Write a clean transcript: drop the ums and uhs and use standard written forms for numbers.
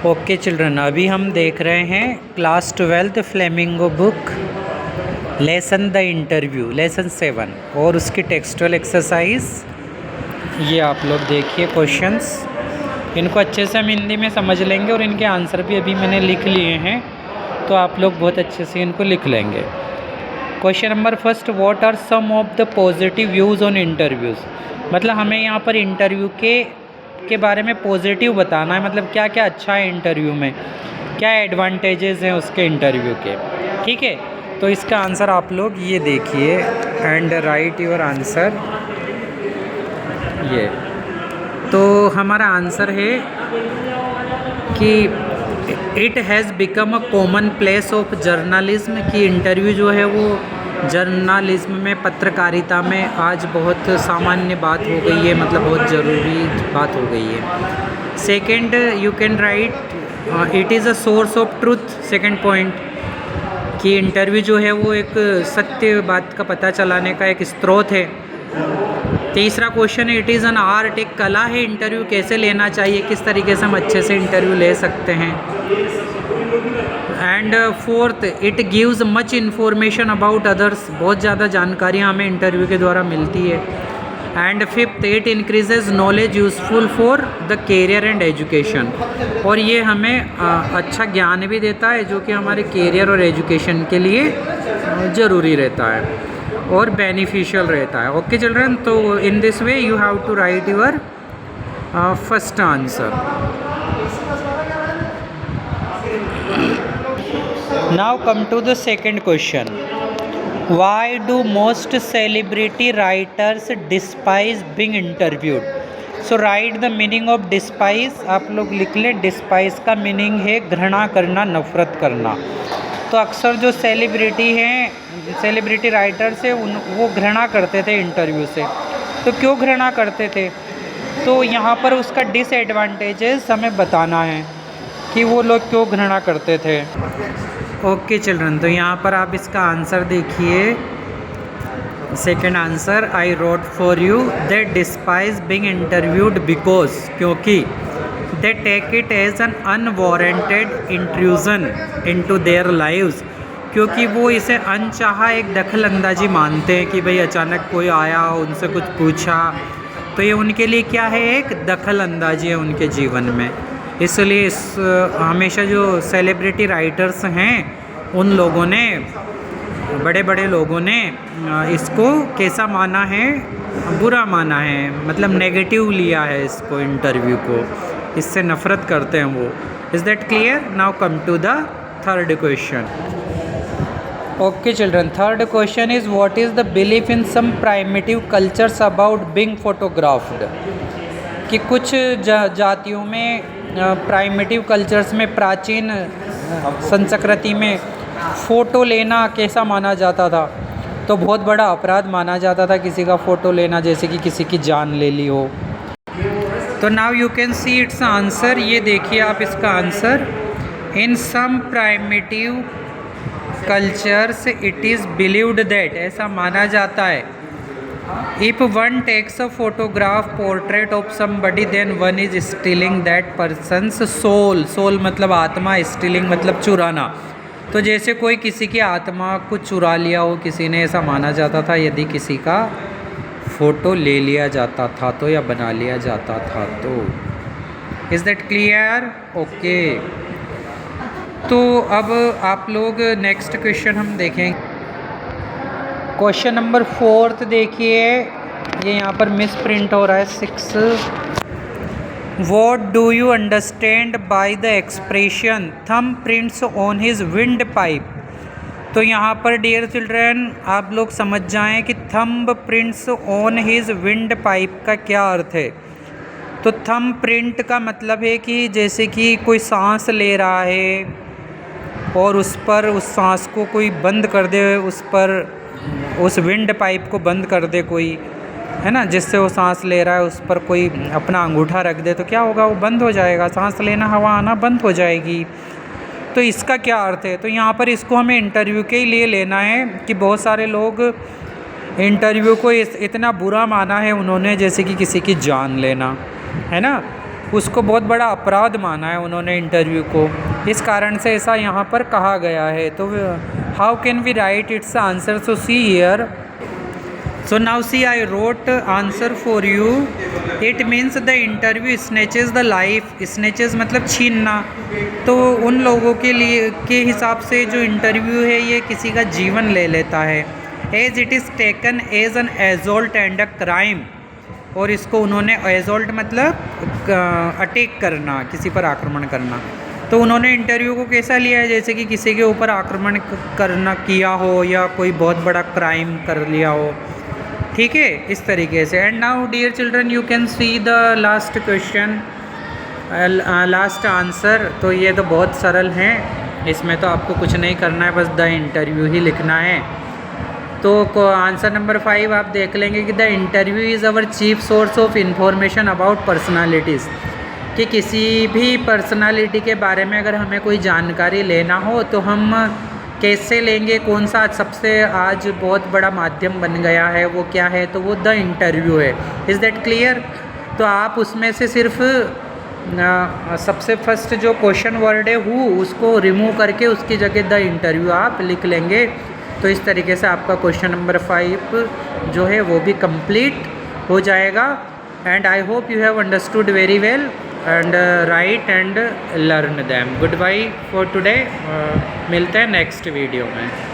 Okay children, अभी हम देख रहे हैं class 12 flamingo book lesson the interview lesson 7 और उसकी टेक्सचुअल एक्सरसाइज। ये आप लोग देखिए क्वेश्चंस, इनको अच्छे से हम हिंदी में समझ लेंगे और इनके आंसर भी अभी मैंने लिख लिए हैं, तो आप लोग बहुत अच्छे से इनको लिख लेंगे। Question number first, what are some of the positive views on interviews. मतलब हमें यहाँ पर इंटरव्यू के बारे में पॉजिटिव बताना है, मतलब क्या क्या अच्छा है इंटरव्यू में, क्या एडवांटेजेस हैं उसके इंटरव्यू के। ठीक है, तो इसका आंसर आप लोग ये देखिए एंड राइट योर आंसर। ये तो हमारा आंसर है कि it has become a common place of journalism, कि इंटरव्यू जो है वो जर्नलिज्म में, पत्रकारिता में आज बहुत सामान्य बात हो गई है, मतलब बहुत ज़रूरी बात हो गई है। Second, you can write it is a source of truth. Second point कि इंटरव्यू जो है वो एक सत्य बात का पता चलाने का एक स्रोत है। तीसरा क्वेश्चन है, इट इज़ एन आर्ट, एक कला है इंटरव्यू कैसे लेना चाहिए, किस तरीके से हम अच्छे से इंटरव्यू ले सकते हैं। And fourth, it gives much information about others, बहुत ज़्यादा जानकारियाँ हमें इंटरव्यू के द्वारा मिलती है। And fifth, it increases knowledge useful for the career and education, और ये हमें अच्छा ज्ञान भी देता है जो कि हमारे कैरियर और एजुकेशन के लिए ज़रूरी रहता है और बेनिफिशियल रहता है। ओके चिल्ड्रन, तो in this way you have to write your first answer. Now come to the second question. Why do most celebrity writers despise being interviewed? So write the meaning of despise. आप लोग लिख लें, despise का meaning है घृणा करना, नफरत करना। तो अक्सर जो सेलिब्रिटी हैं, सेलिब्रिटी राइटर्स हैं, वो घृणा करते थे इंटरव्यू से। तो क्यों घृणा करते थे, तो यहाँ पर उसका डिसएडवांटेजेस हमें बताना है कि वो लोग क्यों घृणा करते थे। ओके चिल्ड्रन, तो यहाँ पर आप इसका आंसर देखिए। Second answer, I wrote for you, they despise being interviewed because, क्योंकि they take it as an unwarranted intrusion into their lives, क्योंकि वो इसे अनचाहा एक दखल अंदाजी मानते हैं कि भाई अचानक कोई आया, उनसे कुछ पूछा, तो ये उनके लिए क्या है, एक दखल अंदाजी है उनके जीवन में। इसलिए हमेशा जो सेलिब्रिटी राइटर्स हैं उन लोगों ने, बड़े बड़े लोगों ने इसको कैसा माना है, बुरा माना है, मतलब नेगेटिव लिया है इसको, इंटरव्यू को, इससे नफ़रत करते हैं वो। Is that clear? Now come to the third question. Okay children, third question is what is the belief in some primitive cultures about being photographed, कि कुछ जातियों में, प्राइमेटिव कल्चर्स में, प्राचीन संस्कृति में फ़ोटो लेना कैसा माना जाता था। तो बहुत बड़ा अपराध माना जाता था किसी का फ़ोटो लेना, जैसे कि किसी की जान ले ली हो। तो now you can see its answer. ये देखिए आप इसका answer, in some primitive cultures it is believed that, ऐसा माना जाता है, if one takes a photograph portrait of somebody then one is stealing that person's soul. soul मतलब आत्मा, stealing मतलब चुराना। तो जैसे कोई किसी की आत्मा को चुरा लिया हो किसी ने, ऐसा माना जाता था यदि किसी का फ़ोटो ले लिया जाता था तो, या बना लिया जाता था तो। Is that clear? ओके, तो अब आप लोग नेक्स्ट क्वेश्चन हम देखेंगे। क्वेश्चन नंबर फोर्थ देखिए, ये यहाँ पर मिस प्रिंट हो रहा है 6। What do you understand by the expression thumb prints on his wind pipe. तो यहाँ पर डियर चिल्ड्रन आप लोग समझ जाएं कि thumb prints on his wind pipe का क्या अर्थ है। तो थंब प्रिंट का मतलब है कि जैसे कि कोई सांस ले रहा है और उस पर, उस सांस को कोई बंद कर दे, उस पर, उस विंड पाइप को बंद कर दे कोई, है ना, जिससे वो सांस ले रहा है, उस पर कोई अपना अंगूठा रख दे तो क्या होगा, वो बंद हो जाएगा, सांस लेना, हवा आना बंद हो जाएगी। तो इसका क्या अर्थ है, तो यहाँ पर इसको हमें इंटरव्यू के लिए लेना है कि बहुत सारे लोग इंटरव्यू को इतना बुरा माना है उन्होंने, जैसे कि किसी की जान लेना, है ना। उसको बहुत बड़ा अपराध माना है उन्होंने इंटरव्यू को, इस कारण से ऐसा यहाँ पर कहा गया है। तो how can we write its answer? So see here, so now see I wrote answer for you. It means the interview snatches the life. snatches मतलब छीनना, तो उन लोगों के लिए के हिसाब से जो इंटरव्यू है ये किसी का जीवन ले लेता है। As it is taken as an assault and a crime, और इसको उन्होंने एजोल्ट मतलब अटैक करना, किसी पर आक्रमण करना, तो उन्होंने इंटरव्यू को कैसा लिया है, जैसे कि किसी के ऊपर आक्रमण करना किया हो या कोई बहुत बड़ा क्राइम कर लिया हो, ठीक है, इस तरीके से। And now dear children you can see the last question, last answer. तो ये तो बहुत सरल हैं, इसमें तो आपको कुछ नहीं करना है, बस द इंटरव्यू ही लिखना है। तो आंसर नंबर 5 आप देख लेंगे कि the interview is our chief source of information about personalities, कि किसी भी पर्सनालिटी के बारे में अगर हमें कोई जानकारी लेना हो तो हम कैसे लेंगे, कौन सा सबसे आज बहुत बड़ा माध्यम बन गया है, वो क्या है, तो वो द इंटरव्यू है। Is that clear? तो आप उसमें से सिर्फ सबसे फर्स्ट जो क्वेश्चन वर्ड है हु, उसको रिमूव करके उसकी जगह द इंटरव्यू आप लिख लेंगे। तो इस तरीके से आपका क्वेश्चन नंबर 5 जो है वो भी कंप्लीट हो जाएगा। And I hope you have understood very well and write and learn them. Goodbye for today. मिलते हैं नेक्स्ट वीडियो में।